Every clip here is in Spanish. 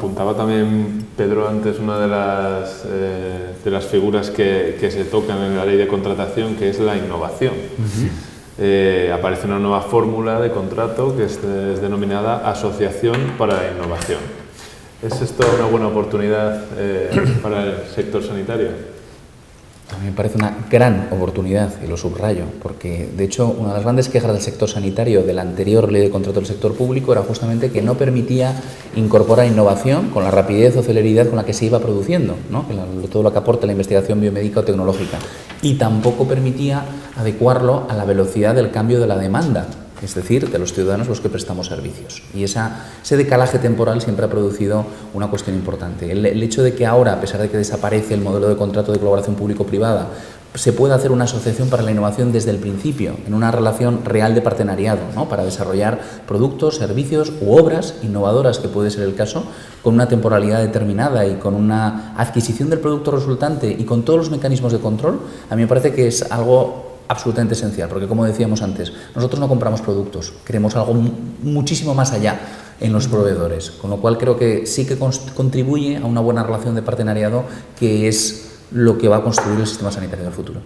apuntaba también Pedro antes una de las figuras que se tocan en la ley de contratación, que es la innovación. Aparece una nueva fórmula de contrato que es denominada Asociación para la Innovación. ¿Es esto una buena oportunidad para el sector sanitario? A mí me parece una gran oportunidad, y lo subrayo, porque de hecho una de las grandes quejas del sector sanitario de la anterior ley de contrato del sector público era justamente que no permitía incorporar innovación con la rapidez o celeridad con la que se iba produciendo, ¿no? Todo lo que aporta la investigación biomédica o tecnológica, y tampoco permitía adecuarlo a la velocidad del cambio de la demanda, es decir, de los ciudadanos a los que prestamos servicios. Y ese decalaje temporal siempre ha producido una cuestión importante. El hecho de que ahora, a pesar de que desaparece el modelo de contrato de colaboración público-privada, se puede hacer una asociación para la innovación desde el principio, en una relación real de partenariado, ¿no? Para desarrollar productos, servicios u obras innovadoras, que puede ser el caso, con una temporalidad determinada y con una adquisición del producto resultante y con todos los mecanismos de control, a mí me parece que es algo absolutamente esencial, porque como decíamos antes, nosotros no compramos productos, queremos algo muchísimo más allá en los proveedores, con lo cual creo que sí que contribuye a una buena relación de partenariado, que es lo que va a construir el sistema sanitario del futuro.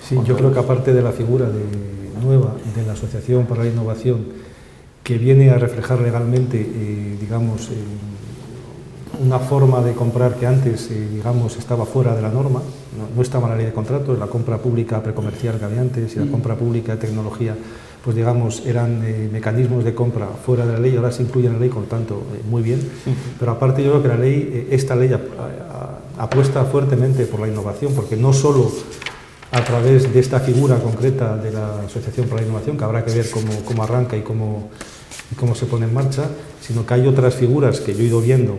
Sí, yo creo que aparte de la figura nueva de la Asociación para la Innovación, que viene a reflejar legalmente, digamos, una forma de comprar que antes, digamos, estaba fuera de la norma, no estaba en la ley de contratos, la compra pública precomercial que había antes y la compra pública de tecnología, pues digamos, eran mecanismos de compra fuera de la ley, ahora se incluyen en la ley, por tanto, muy bien. Pero aparte yo creo que la ley, esta ley apuesta fuertemente por la innovación, porque no solo a través de esta figura concreta de la Asociación para la Innovación, que habrá que ver cómo arranca y cómo se pone en marcha, sino que hay otras figuras que yo he ido viendo,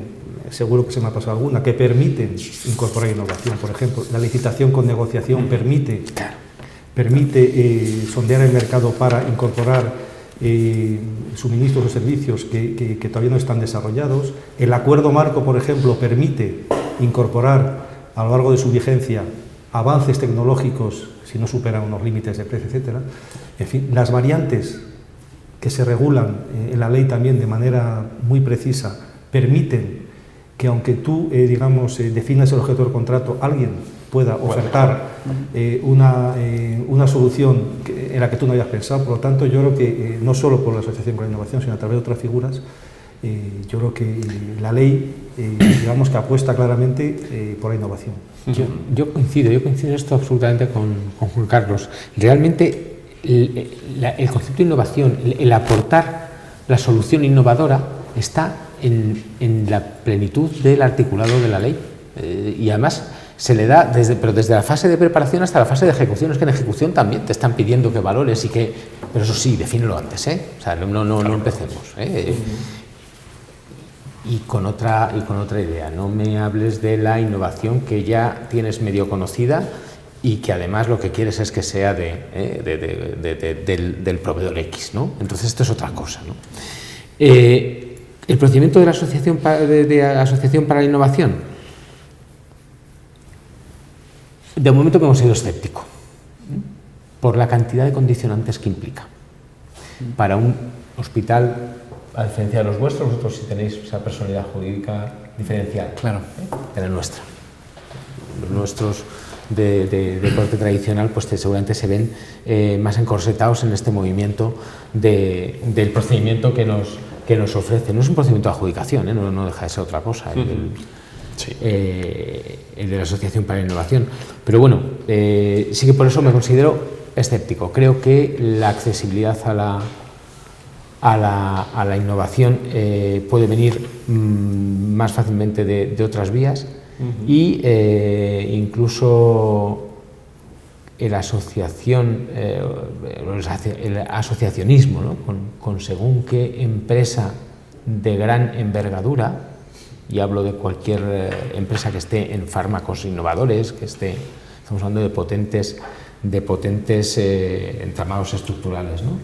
seguro que se me ha pasado alguna, que permiten incorporar innovación. Por ejemplo, la licitación con negociación permite sondear el mercado para incorporar suministros o servicios que todavía no están desarrollados. El acuerdo marco, por ejemplo, permite incorporar a lo largo de su vigencia avances tecnológicos si no superan unos límites de precio, etcétera. En fin, las variantes que se regulan en la ley también de manera muy precisa permiten que, aunque tú, digamos, definas el objeto del contrato, alguien pueda ofertar una solución en la que tú no hayas pensado. Por lo tanto, yo creo que no solo por la Asociación para la Innovación, sino a través de otras figuras, yo creo que la ley, digamos, que apuesta claramente por la innovación. Yo coincido en esto absolutamente con Juan Carlos. Realmente el concepto de innovación, el aportar la solución innovadora, está en la plenitud del articulado de la ley, y además se le da pero desde la fase de preparación hasta la fase de ejecución. Es que en ejecución también te están pidiendo que valores pero eso sí, defínelo antes, o sea, no empecemos, Y con otra idea, no me hables de la innovación que ya tienes medio conocida y que además lo que quieres es que sea del proveedor X, ¿no? Entonces esto es otra cosa, ¿no? El procedimiento de la Asociación para la Innovación, de momento que hemos sido escépticos por la cantidad de condicionantes que implica. Para un hospital, a diferencia de los vuestros, vosotros sí tenéis esa personalidad jurídica diferencial, claro, de la nuestra. Los nuestros de corte tradicional, pues seguramente se ven más encorsetados en este movimiento del procedimiento que nos ofrece. No es un procedimiento de adjudicación, no deja de ser otra cosa, el de la Asociación para la Innovación. Pero bueno, sí que por eso me considero escéptico. Creo que la accesibilidad a la innovación puede venir más fácilmente de otras vías, y incluso el asociacionismo, ¿no? con según qué empresa de gran envergadura, y hablo de cualquier empresa que esté en fármacos innovadores, estamos hablando de potentes entramados estructurales, ¿no?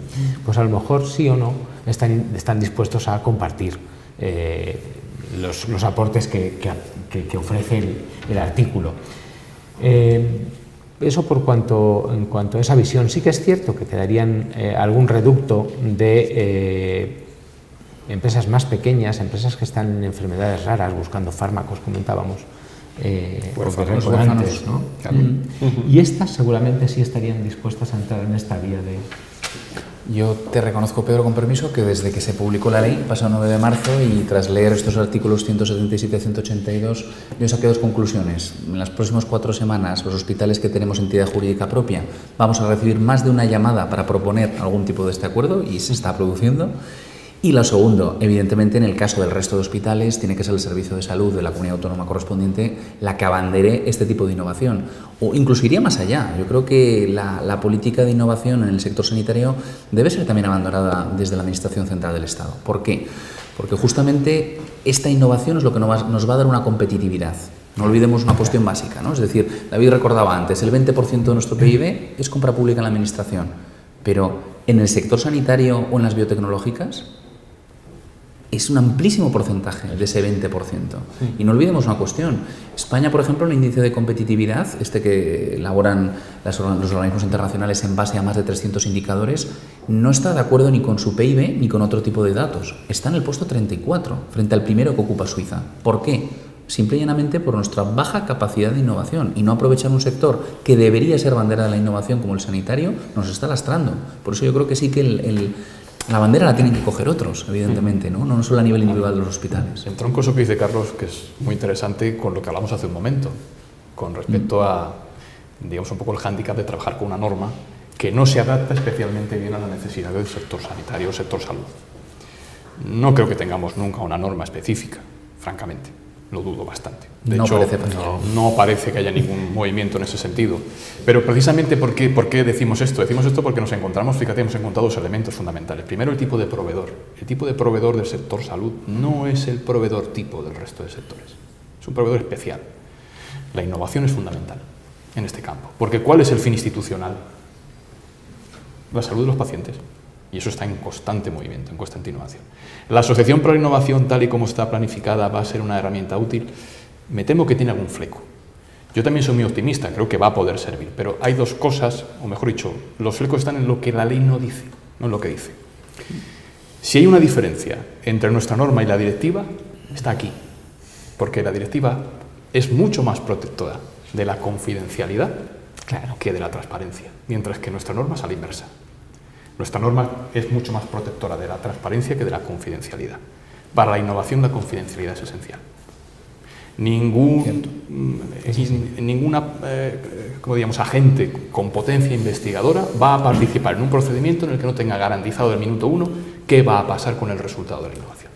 Pues a lo mejor sí o no están dispuestos a compartir los aportes que ofrece el artículo. Eso en cuanto a esa visión. Sí que es cierto que quedarían algún reducto de empresas más pequeñas, empresas que están en enfermedades raras, buscando fármacos, comentábamos, antes, ¿no? Claro. Y estas seguramente sí estarían dispuestas a entrar en esta vía de... Yo te reconozco, Pedro, con permiso, que desde que se publicó la ley, pasado 9 de marzo, y tras leer estos artículos 177 y 182, yo saqué 2 conclusiones. En las próximas 4 semanas, los hospitales que tenemos entidad jurídica propia, vamos a recibir más de una llamada para proponer algún tipo de este acuerdo, y se está produciendo. Y lo segundo, evidentemente, en el caso del resto de hospitales, tiene que ser el servicio de salud de la comunidad autónoma correspondiente la que abandere este tipo de innovación. O incluso iría más allá. Yo creo que la política de innovación en el sector sanitario debe ser también abandonada desde la Administración Central del Estado. ¿Por qué? Porque justamente esta innovación es lo que nos va a dar una competitividad. No olvidemos una cuestión básica, ¿no? Es decir, David recordaba antes, el 20% de nuestro PIB es compra pública en la Administración. Pero en el sector sanitario o en las biotecnológicas, es un amplísimo porcentaje de ese 20%. Y no olvidemos una cuestión. España, por ejemplo, el índice de competitividad, que elaboran los organismos internacionales en base a más de 300 indicadores, no está de acuerdo ni con su PIB ni con otro tipo de datos. Está en el puesto 34, frente al primero que ocupa Suiza. ¿Por qué? Simple y llanamente por nuestra baja capacidad de innovación y no aprovechar un sector que debería ser bandera de la innovación como el sanitario, nos está lastrando. Por eso yo creo que sí que la bandera la tienen que coger otros, evidentemente, no solo a nivel individual de los hospitales. Entronco eso que dice Carlos, que es muy interesante con lo que hablamos hace un momento, con respecto a, digamos, un poco el hándicap de trabajar con una norma que no se adapta especialmente bien a la necesidad del sector sanitario o sector salud. No creo que tengamos nunca una norma específica, francamente. Lo dudo bastante. De hecho, no parece que haya ningún movimiento en ese sentido. Pero precisamente, ¿por qué decimos esto? Decimos esto porque nos encontramos, fíjate, hemos encontrado 2 elementos fundamentales. Primero, el tipo de proveedor. El tipo de proveedor del sector salud no es el proveedor tipo del resto de sectores. Es un proveedor especial. La innovación es fundamental en este campo. Porque ¿cuál es el fin institucional? La salud de los pacientes. Y eso está en constante movimiento, en constante innovación. La Asociación para la Innovación, tal y como está planificada, va a ser una herramienta útil. Me temo que tiene algún fleco. Yo también soy muy optimista, creo que va a poder servir. Pero hay 2 cosas, o mejor dicho, los flecos están en lo que la ley no dice, no en lo que dice. Si hay una diferencia entre nuestra norma y la directiva, está aquí. Porque la directiva es mucho más protectora de la confidencialidad que de la transparencia, mientras que nuestra norma es a la inversa. Nuestra norma es mucho más protectora de la transparencia que de la confidencialidad. Para la innovación, la confidencialidad es esencial. Ninguna como digamos, agente con potencia investigadora va a participar en un procedimiento en el que no tenga garantizado del minuto 1 qué va a pasar con el resultado de la innovación.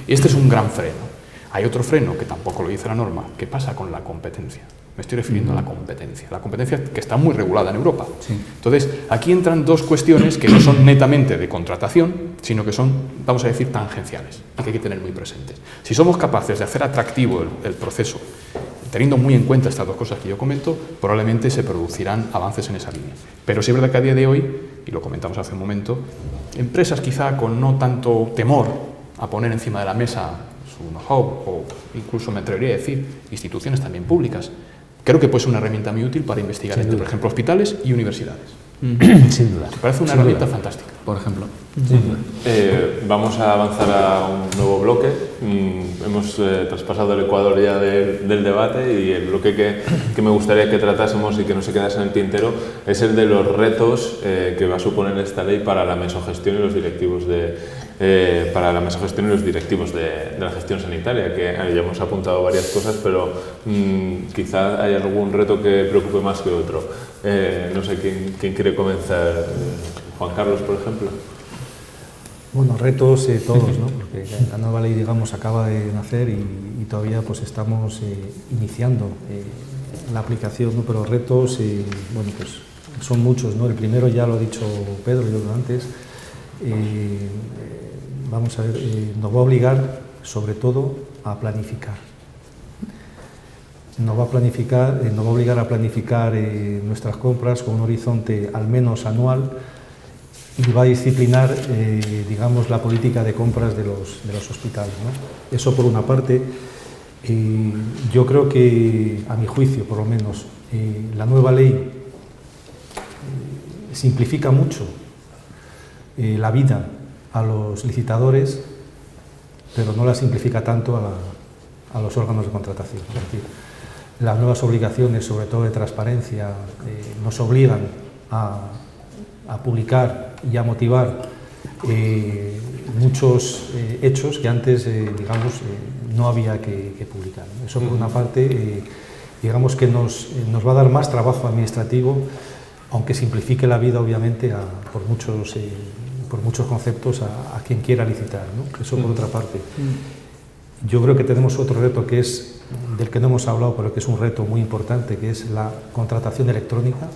Y este es un gran freno. Hay otro freno, que tampoco lo dice la norma, que pasa con la competencia. Me estoy refiriendo a la competencia que está muy regulada en Europa. Sí. Entonces, aquí entran 2 cuestiones que no son netamente de contratación, sino que son, vamos a decir, tangenciales y que hay que tener muy presentes. Si somos capaces de hacer atractivo el proceso, teniendo muy en cuenta estas 2 cosas que yo comento, probablemente se producirán avances en esa línea. Pero sí es verdad que a día de hoy, y lo comentamos hace un momento, empresas quizá con no tanto temor a poner encima de la mesa su know-how, o incluso me atrevería a decir, instituciones también públicas, creo que puede ser una herramienta muy útil para investigar entre, por ejemplo, hospitales y universidades. Sin duda. Me parece una herramienta fantástica. Por ejemplo. Vamos a avanzar a un nuevo bloque. Hemos traspasado el ecuador ya del debate, y el bloque que me gustaría que tratásemos y que no se quedase en el tintero es el de los retos que va a suponer esta ley para la mesogestión y los directivos de la gestión sanitaria, que ya hemos apuntado varias cosas, pero quizá hay algún reto que preocupe más que otro. No sé quién quiere comenzar. Juan Carlos, por ejemplo. Bueno, retos todos, ¿no? Porque la nueva ley, digamos, acaba de nacer y todavía pues estamos iniciando la aplicación, ¿no? Pero retos, bueno, pues son muchos, ¿no? El primero ya lo ha dicho Pedro, yo antes. Vamos a ver, nos va a obligar, sobre todo, a planificar. Nos va a obligar a planificar nuestras compras con un horizonte al menos anual, y va a disciplinar, digamos, la política de compras de los hospitales, ¿no? Eso por una parte. Yo creo que, a mi juicio, por lo menos, la nueva ley simplifica mucho la vida a los licitadores, pero no la simplifica tanto a los órganos de contratación. Es decir, las nuevas obligaciones, sobre todo de transparencia, nos obligan a publicar y a motivar muchos hechos que antes, digamos, no había que publicar. Eso, por una parte, digamos que nos va a dar más trabajo administrativo, aunque simplifique la vida, obviamente, por muchos conceptos a quien quiera licitar, ¿no? Eso, por otra parte. Yo creo que tenemos otro reto que es, del que no hemos hablado, pero que es un reto muy importante, que es la contratación electrónica.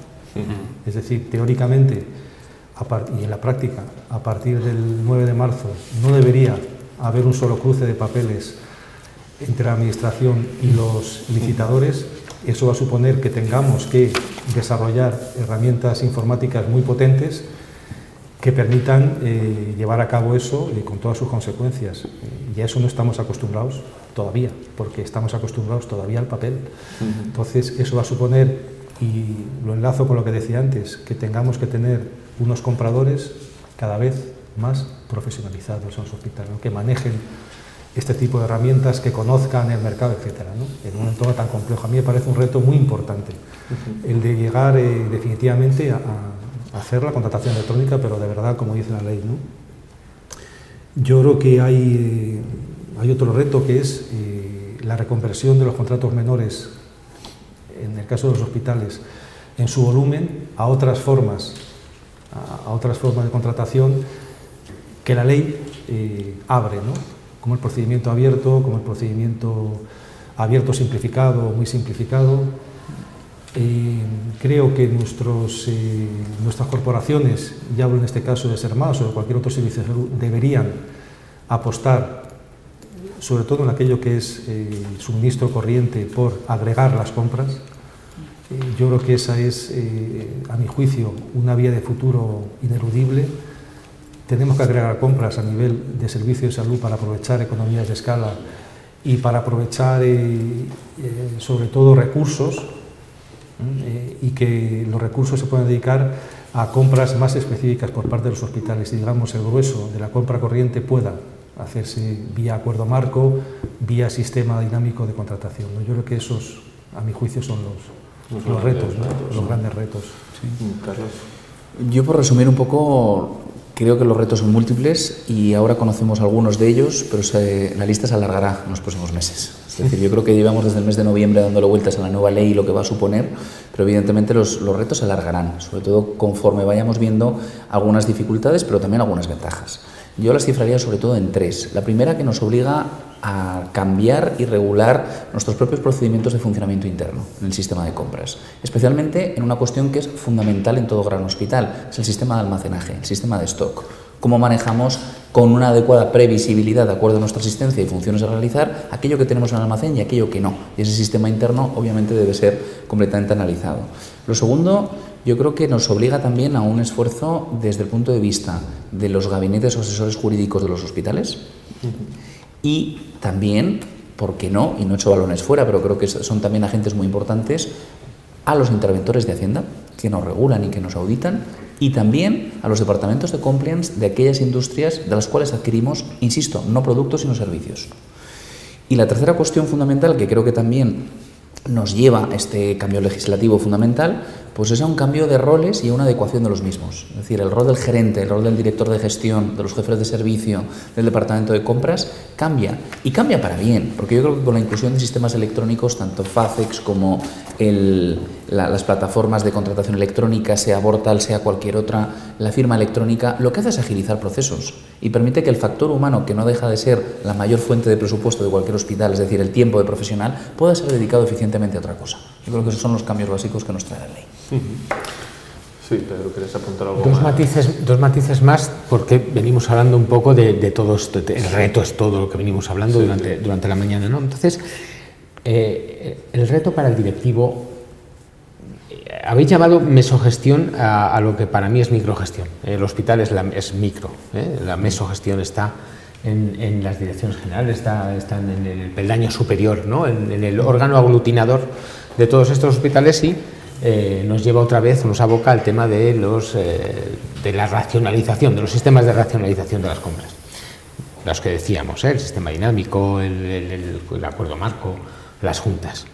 Es decir, teóricamente y en la práctica, a partir del 9 de marzo, no debería haber un solo cruce de papeles entre la Administración y los licitadores. Eso va a suponer que tengamos que desarrollar herramientas informáticas muy potentes que permitan llevar a cabo eso con todas sus consecuencias. Y a eso no estamos acostumbrados todavía, porque estamos acostumbrados todavía al papel. Entonces, eso va a suponer, y lo enlazo con lo que decía antes, que tengamos que tener unos compradores cada vez más profesionalizados en los hospitales, ¿no? Que manejen este tipo de herramientas, que conozcan el mercado, etcétera, ¿no? En un entorno tan complejo. A mí me parece un reto muy importante el de llegar definitivamente a hacer la contratación electrónica, pero de verdad, como dice la ley, ¿no? Yo creo que hay otro reto, que es la reconversión de los contratos menores, en el caso de los hospitales, en su volumen, a otras formas de contratación que la ley abre, ¿no? Como el procedimiento abierto, como el procedimiento abierto simplificado o muy simplificado. Creo que nuestras corporaciones, y hablo en este caso de SERMAS o de cualquier otro servicio de salud, deberían apostar, sobre todo en aquello que es suministro corriente, por agregar las compras. Yo creo que esa es, a mi juicio, una vía de futuro ineludible. Tenemos que agregar compras a nivel de servicio de salud para aprovechar economías de escala y para aprovechar, sobre todo, recursos, y que los recursos se puedan dedicar a compras más específicas por parte de los hospitales, y, digamos, el grueso de la compra corriente pueda hacerse vía acuerdo marco, vía sistema dinámico de contratación, ¿no? Yo creo que esos, a mi juicio, son los retos, ¿no? Los grandes retos. Sí. Carlos. Yo, por resumir un poco, creo que los retos son múltiples y ahora conocemos algunos de ellos, pero la lista se alargará en los próximos meses. Es decir, yo creo que llevamos desde el mes de noviembre dándole vueltas a la nueva ley y lo que va a suponer, pero evidentemente los retos se alargarán, sobre todo conforme vayamos viendo algunas dificultades, pero también algunas ventajas. Yo las cifraría sobre todo en tres. La primera, que nos obliga a cambiar y regular nuestros propios procedimientos de funcionamiento interno en el sistema de compras, especialmente en una cuestión que es fundamental en todo gran hospital, es el sistema de almacenaje, el sistema de stock. Cómo manejamos con una adecuada previsibilidad, de acuerdo a nuestra asistencia y funciones a realizar, aquello que tenemos en el almacén y aquello que no. Y ese sistema interno, obviamente, debe ser completamente analizado. Lo segundo, yo creo que nos obliga también a un esfuerzo desde el punto de vista de los gabinetes o asesores jurídicos de los hospitales y también, ¿por qué no? Y no he hecho balones fuera, pero creo que son también agentes muy importantes, a los interventores de Hacienda, que nos regulan y que nos auditan, y también a los departamentos de compliance de aquellas industrias de las cuales adquirimos, insisto, no productos sino servicios. Y la tercera cuestión fundamental, que creo que también nos lleva a este cambio legislativo fundamental, pues es a un cambio de roles y a una adecuación de los mismos. Es decir, el rol del gerente, el rol del director de gestión, de los jefes de servicio, del departamento de compras, cambia. Y cambia para bien, porque yo creo que con la inclusión de sistemas electrónicos, tanto FACEX como las plataformas de contratación electrónica, sea Vortal, sea cualquier otra, la firma electrónica, lo que hace es agilizar procesos y permite que el factor humano, que no deja de ser la mayor fuente de presupuesto de cualquier hospital, es decir, el tiempo de profesional, pueda ser dedicado eficientemente a otra cosa. Yo creo que esos son los cambios básicos que nos trae la ley. Sí, Pedro, ¿quieres apuntar algo Dos matices más, porque venimos hablando un poco de todo esto, el reto es todo lo que venimos hablando durante la mañana, ¿no? Entonces, el reto para el directivo, habéis llamado mesogestión a lo que para mí es microgestión. El hospital es micro, la mesogestión está en las direcciones generales, está en el peldaño superior, ¿no? en el órgano aglutinador de todos estos hospitales, y nos lleva otra vez, nos aboca al tema de la racionalización, de los sistemas de racionalización de las compras. los que decíamos, el sistema dinámico, el acuerdo marco, las juntas.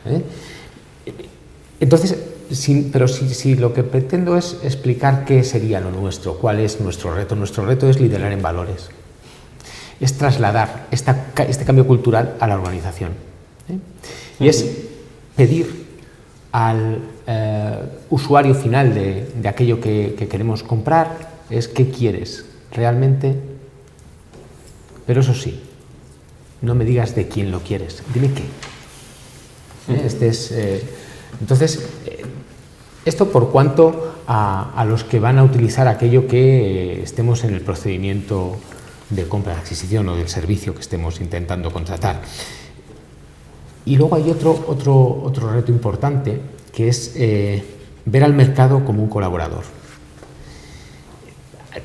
Entonces, pero si lo que pretendo es explicar qué sería lo nuestro, cuál es nuestro reto es liderar en valores, es trasladar este cambio cultural a la organización, y es pedir al usuario final de aquello que queremos comprar, es qué quieres realmente, pero eso sí, no me digas de quién lo quieres, dime qué. Entonces, esto por cuanto a los que van a utilizar aquello que estemos en el procedimiento de compra, de adquisición o del servicio que estemos intentando contratar. Y luego hay otro reto importante, que es ver al mercado como un colaborador.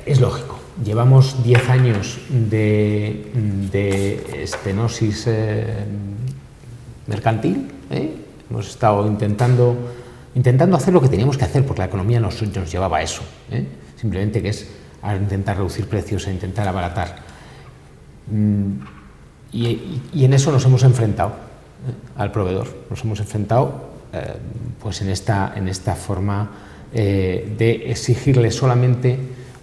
Es lógico, llevamos 10 años de estenosis mercantil, hemos estado intentando hacer lo que teníamos que hacer, porque la economía nos llevaba a eso, simplemente, que es a intentar reducir precios, a intentar abaratar. Y en eso nos hemos enfrentado al proveedor, nos hemos enfrentado pues en esta forma de exigirle solamente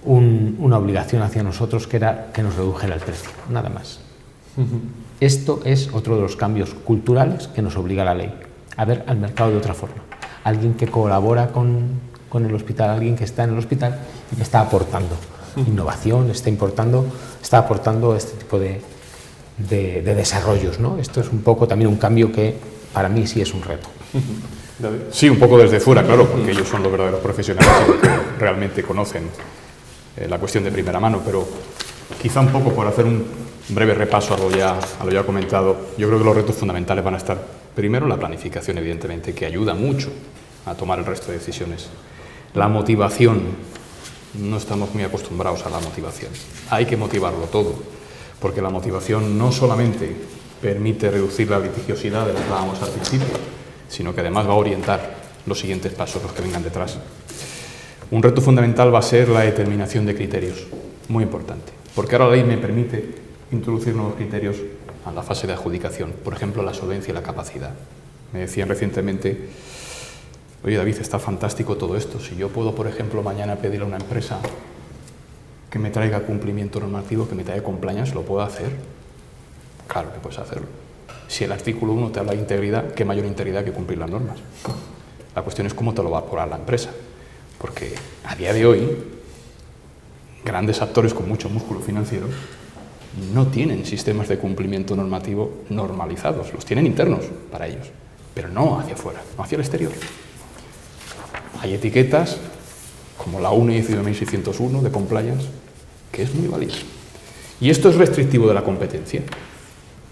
una obligación hacia nosotros, que era que nos redujera el precio, nada más. Esto es otro de los cambios culturales que nos obliga la ley, a ver al mercado de otra forma. Alguien que colabora con el hospital, alguien que está en el hospital y que está aportando innovación, está aportando este tipo de desarrollos, ¿no? Esto es un poco también un cambio que para mí sí es un reto. Sí, un poco desde fuera, claro, porque ellos son los verdaderos profesionales que realmente conocen la cuestión de primera mano, pero quizá un poco por hacer un breve repaso a lo ya comentado. Yo creo que los retos fundamentales van a estar, primero, la planificación, evidentemente, que ayuda mucho a tomar el resto de decisiones. La motivación, no estamos muy acostumbrados a la motivación. Hay que motivarlo todo, porque la motivación no solamente permite reducir la litigiosidad de la que hablábamos al principio, sino que además va a orientar los siguientes pasos, los que vengan detrás. Un reto fundamental va a ser la determinación de criterios, muy importante, porque ahora la ley me permite introducir nuevos criterios a la fase de adjudicación, por ejemplo, la solvencia y la capacidad. Me decían recientemente: oye, David, está fantástico todo esto, si yo puedo, por ejemplo, mañana pedirle a una empresa que me traiga cumplimiento normativo, que me traiga compliance, ¿lo puedo hacer? Claro que puedes hacerlo. Si el artículo 1 te habla de integridad, ¿qué mayor integridad que cumplir las normas? La cuestión es cómo te lo va a cobrar la empresa, porque a día de hoy grandes actores con mucho músculo financiero no tienen sistemas de cumplimiento normativo normalizados, los tienen internos para ellos, pero no hacia afuera, no hacia el exterior. Hay etiquetas como la 1 y 19601 de compliance, que es muy válida. ¿Y esto es restrictivo de la competencia?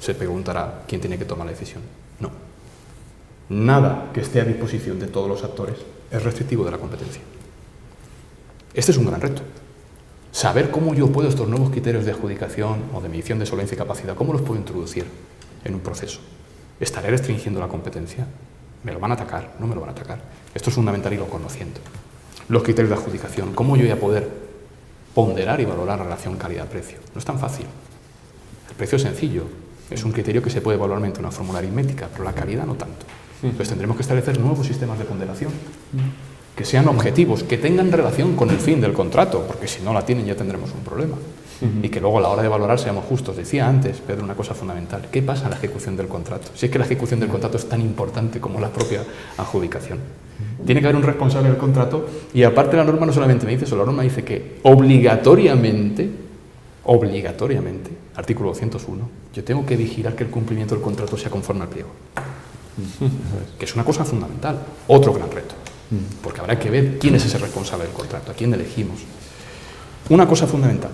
Se preguntará quién tiene que tomar la decisión. No. Nada que esté a disposición de todos los actores es restrictivo de la competencia. Este es un gran reto. Saber cómo yo puedo estos nuevos criterios de adjudicación o de medición de solvencia y capacidad, cómo los puedo introducir en un proceso. ¿Estaré restringiendo la competencia? ¿Me lo van a atacar? ¿No me lo van a atacar? Esto es fundamental irlo conociendo. Los criterios de adjudicación, cómo yo voy a poder ponderar y valorar la relación calidad-precio. No es tan fácil. El precio es sencillo, es un criterio que se puede evaluar mediante una fórmula aritmética, pero la calidad no tanto. Entonces tendremos que establecer nuevos sistemas de ponderación, que sean objetivos, que tengan relación con el fin del contrato, porque si no la tienen ya tendremos un problema. Y que luego a la hora de valorar seamos justos. Decía antes, Pedro, una cosa fundamental: ¿qué pasa en la ejecución del contrato? Si es que la ejecución del contrato es tan importante como la propia adjudicación. Tiene que haber un responsable del contrato, y aparte la norma no solamente me dice eso, la norma dice que obligatoriamente, artículo 201, yo tengo que vigilar que el cumplimiento del contrato sea conforme al pliego. Que es una cosa fundamental, otro gran reto, porque habrá que ver quién es ese responsable del contrato, a quién elegimos. Una cosa fundamental,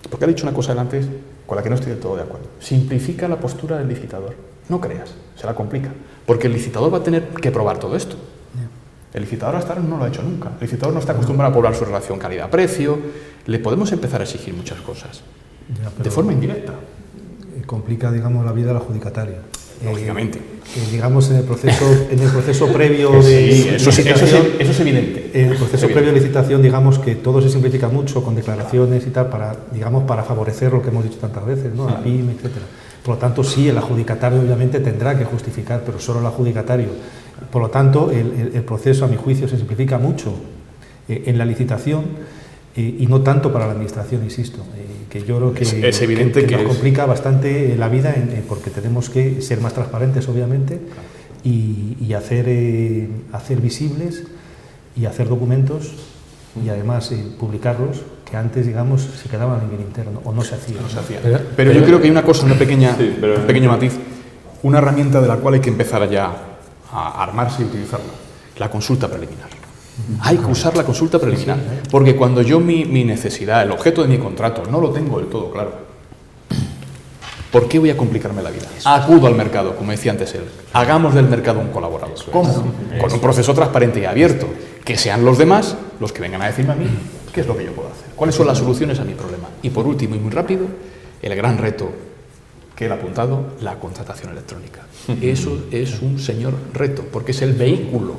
porque ha dicho una cosa antes con la que no estoy del todo de acuerdo: simplifica la postura del licitador. No creas, se la complica, porque el licitador va a tener que probar todo esto. El licitador hasta ahora no lo ha hecho nunca. El licitador no está acostumbrado a probar su relación calidad-precio. Le podemos empezar a exigir muchas cosas de forma indirecta. Complica, digamos, la vida al adjudicatario. Lógicamente. Digamos, en el proceso previo de Sí, eso licitación, es evidente. en el proceso previo de licitación, digamos que todo se simplifica mucho con declaraciones y tal, para favorecer lo que hemos dicho tantas veces, ¿no? La PYME, etcétera. Por lo tanto, sí, el adjudicatario obviamente tendrá que justificar, pero solo el adjudicatario. Por lo tanto, el proceso, a mi juicio, se simplifica mucho en la licitación y no tanto para la administración, insisto, que yo creo que es evidente que nos complica bastante la vida porque tenemos que ser más transparentes, obviamente, y hacer visibles y hacer documentos y además publicarlos, que antes, digamos, se quedaban en el interno o no se hacía. No se hacía. Pero yo creo que hay una cosa, un pequeño matiz, una herramienta de la cual hay que empezar ya a armarse y utilizarla, la consulta preliminar. Hay que usar la consulta preliminar, porque cuando yo mi necesidad, el objeto de mi contrato, no lo tengo del todo claro, ¿por qué voy a complicarme la vida? Acudo al mercado, como decía antes él, hagamos del mercado un colaborador. ¿Cómo? Con un proceso transparente y abierto, que sean los demás los que vengan a decirme a mí qué es lo que yo puedo hacer, cuáles son las soluciones a mi problema. Y por último y muy rápido, el gran reto que él ha apuntado, la contratación electrónica. Eso es un señor reto, porque es el vehículo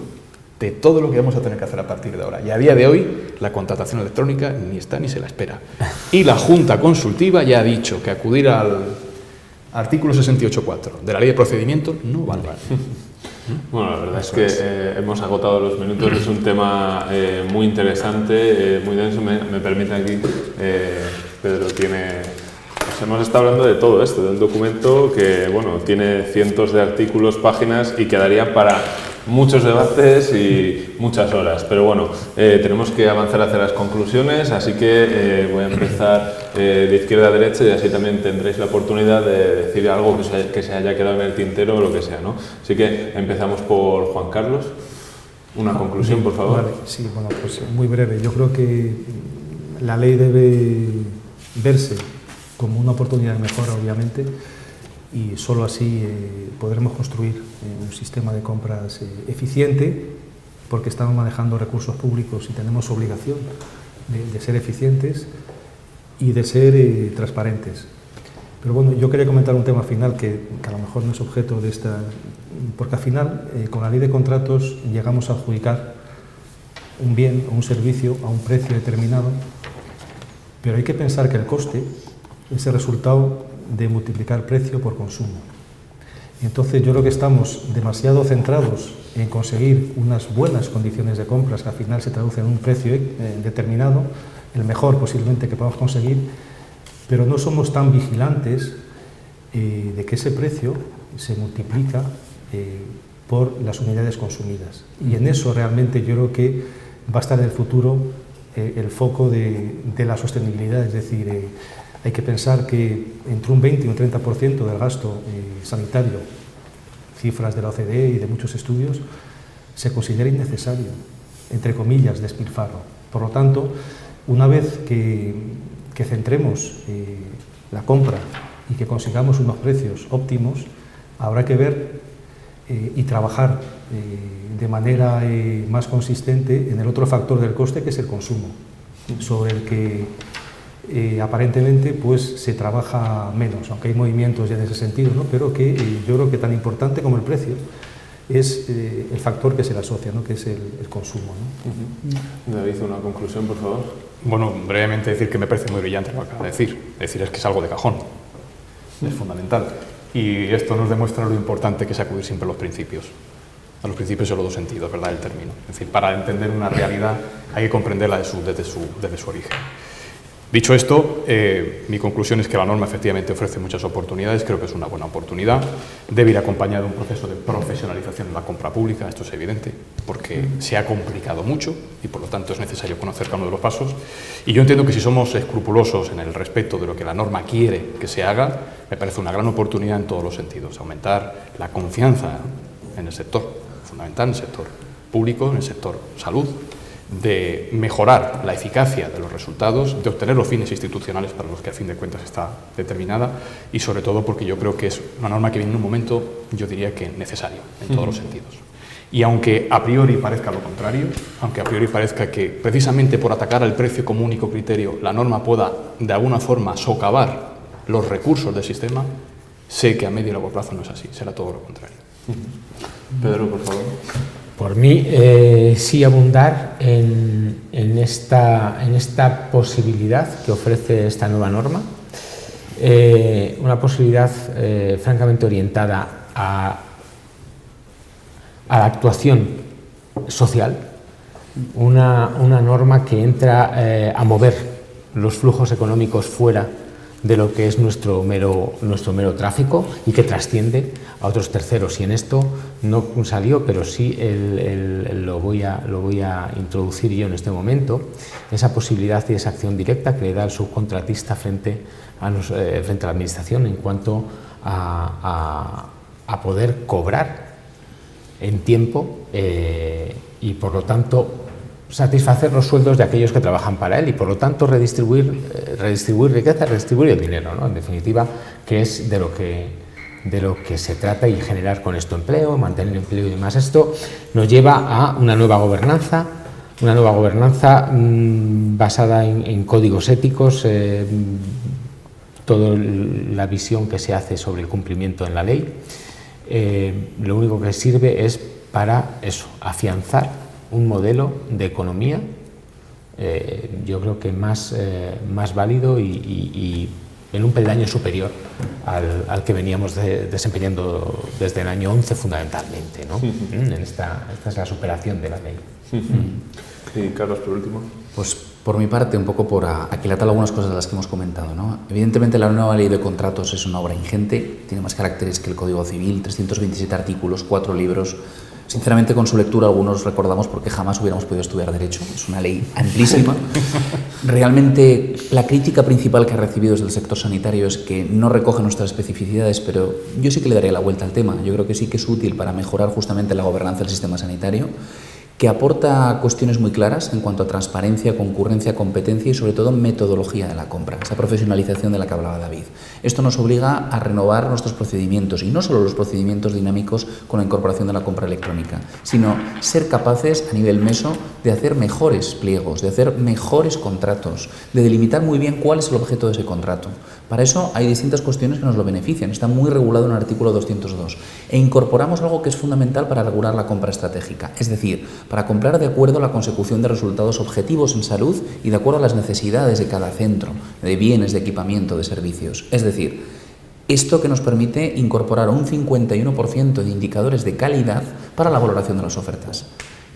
de todo lo que vamos a tener que hacer a partir de ahora. Y a día de hoy, la contratación electrónica ni está ni se la espera. Y la Junta Consultiva ya ha dicho que acudir al artículo 68.4 de la Ley de Procedimiento no vale. Bueno, la verdad es que hemos agotado los minutos, es un tema muy interesante, muy denso. Me permite aquí, Pedro tiene... Pues hemos estado hablando de todo esto, de un documento que, bueno, tiene cientos de artículos, páginas y quedaría para muchos debates y muchas horas. Pero bueno, tenemos que avanzar hacia las conclusiones, así que voy a empezar de izquierda a derecha y así también tendréis la oportunidad de decir algo que se haya quedado en el tintero o lo que sea, ¿no? Así que empezamos por Juan Carlos. Una conclusión, por favor. Vale, sí, bueno, pues muy breve. Yo creo que la ley debe verse como una oportunidad de mejora, obviamente, y solo así podremos construir un sistema de compras eficiente, porque estamos manejando recursos públicos y tenemos obligación de ser eficientes y de ser transparentes. Pero bueno, yo quería comentar un tema final que a lo mejor no es objeto de esta, porque al final con la ley de contratos llegamos a adjudicar un bien o un servicio a un precio determinado, pero hay que pensar que el coste es el resultado de multiplicar precio por consumo. Entonces yo creo que estamos demasiado centrados en conseguir unas buenas condiciones de compras que al final se traducen en un precio determinado, el mejor posiblemente que podamos conseguir, pero no somos tan vigilantes de que ese precio se multiplica por las unidades consumidas. Y en eso realmente yo creo que va a estar en el futuro el foco de la sostenibilidad, es decir, hay que pensar que entre un 20 y un 30% del gasto sanitario, cifras de la OCDE y de muchos estudios, se considera innecesario, entre comillas, despilfarro. Por lo tanto, una vez que centremos la compra y que consigamos unos precios óptimos, habrá que ver y trabajar de manera más consistente en el otro factor del coste, que es el consumo, sobre el que aparentemente pues se trabaja menos, aunque hay movimientos ya en ese sentido, ¿no? Pero que yo creo que tan importante como el precio es el factor que se le asocia, ¿no? Que es el consumo, ¿no? David, una conclusión, por favor. Bueno, brevemente decir que me parece muy brillante lo que acaba de decir. Decir es que es algo de cajón, es fundamental. Y esto nos demuestra lo importante que es acudir siempre a los principios en los dos sentidos, ¿verdad?, el término. Es decir, para entender una realidad hay que comprenderla desde su origen. Dicho esto, mi conclusión es que la norma efectivamente ofrece muchas oportunidades, creo que es una buena oportunidad, debe ir acompañado de un proceso de profesionalización de la compra pública, esto es evidente, porque se ha complicado mucho y por lo tanto es necesario conocer cada uno de los pasos, y yo entiendo que si somos escrupulosos en el respeto de lo que la norma quiere que se haga, me parece una gran oportunidad en todos los sentidos, aumentar la confianza en el sector, fundamental en el sector público, en el sector salud, de mejorar la eficacia de los resultados, de obtener los fines institucionales para los que a fin de cuentas está determinada y sobre todo porque yo creo que es una norma que viene en un momento, yo diría que necesario en todos los sentidos. Y aunque a priori parezca lo contrario, aunque a priori parezca que precisamente por atacar al precio como único criterio la norma pueda de alguna forma socavar los recursos del sistema, sé que a medio y largo plazo no es así, será todo lo contrario. Pedro, por favor. Por mí, sí abundar en esta posibilidad que ofrece esta nueva norma, una posibilidad francamente orientada a la actuación social, una norma que entra a mover los flujos económicos fuera de lo que es nuestro mero tráfico y que trasciende a otros terceros. Y en esto no salió, pero sí lo voy a introducir yo en este momento, esa posibilidad y esa acción directa que le da el subcontratista frente a la administración en cuanto a poder cobrar en tiempo y por lo tanto satisfacer los sueldos de aquellos que trabajan para él y por lo tanto redistribuir riqueza, redistribuir el dinero, ¿no? En definitiva, que es de lo que se trata y generar con esto empleo, mantener empleo y demás. Esto nos lleva a una nueva gobernanza basada en códigos éticos, toda la visión que se hace sobre el cumplimiento en la ley. Lo único que sirve es para eso, afianzar un modelo de economía, yo creo que más válido y en un peldaño superior al que veníamos desempeñando desde el año 11 fundamentalmente, ¿no? Esta es la superación de la ley. Y Carlos, por último. Pues por mi parte, un poco por aquilatar algunas cosas de las que hemos comentado, ¿no? Evidentemente la nueva ley de contratos es una obra ingente, tiene más caracteres que el Código Civil, 327 artículos, 4 libros. Sinceramente, con su lectura algunos recordamos por qué jamás hubiéramos podido estudiar Derecho. Es una ley amplísima. Realmente, la crítica principal que ha recibido desde el sector sanitario es que no recoge nuestras especificidades, pero yo sí que le daría la vuelta al tema. Yo creo que sí que es útil para mejorar justamente la gobernanza del sistema sanitario, que aporta cuestiones muy claras en cuanto a transparencia, concurrencia, competencia y sobre todo metodología de la compra, esa profesionalización de la que hablaba David. Esto nos obliga a renovar nuestros procedimientos y no solo los procedimientos dinámicos con la incorporación de la compra electrónica, sino ser capaces a nivel meso de hacer mejores pliegos, de hacer mejores contratos, de delimitar muy bien cuál es el objeto de ese contrato. Para eso hay distintas cuestiones que nos lo benefician. Está muy regulado en el artículo 202 e incorporamos algo que es fundamental para regular la compra estratégica, es decir, para comprar de acuerdo a la consecución de resultados objetivos en salud y de acuerdo a las necesidades de cada centro, de bienes, de equipamiento, de servicios. Es decir, esto que nos permite incorporar un 51% de indicadores de calidad para la valoración de las ofertas.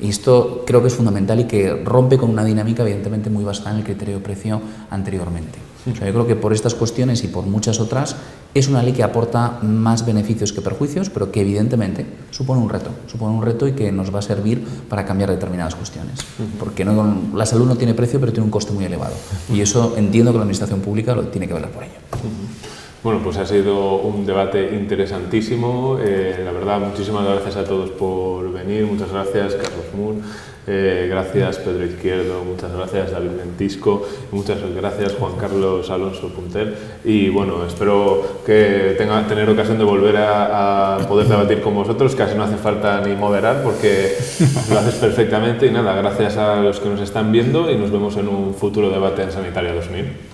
Y esto creo que es fundamental y que rompe con una dinámica evidentemente muy basada en el criterio de precio anteriormente. O sea, yo creo que por estas cuestiones y por muchas otras es una ley que aporta más beneficios que perjuicios, pero que evidentemente supone un reto y que nos va a servir para cambiar determinadas cuestiones. Porque la salud no tiene precio, pero tiene un coste muy elevado. Y eso entiendo que la administración pública lo tiene que velar por ello. Bueno, pues ha sido un debate interesantísimo. La verdad, muchísimas gracias a todos por venir. Muchas gracias, Carlos Moore. Gracias, Pedro Izquierdo. Muchas gracias, David Ventisco. Muchas gracias, Juan Carlos Alonso Punter. Y bueno, espero que tener ocasión de volver a poder debatir con vosotros. Casi no hace falta ni moderar porque lo haces perfectamente. Y nada, gracias a los que nos están viendo y nos vemos en un futuro debate en Sanitaria 2000.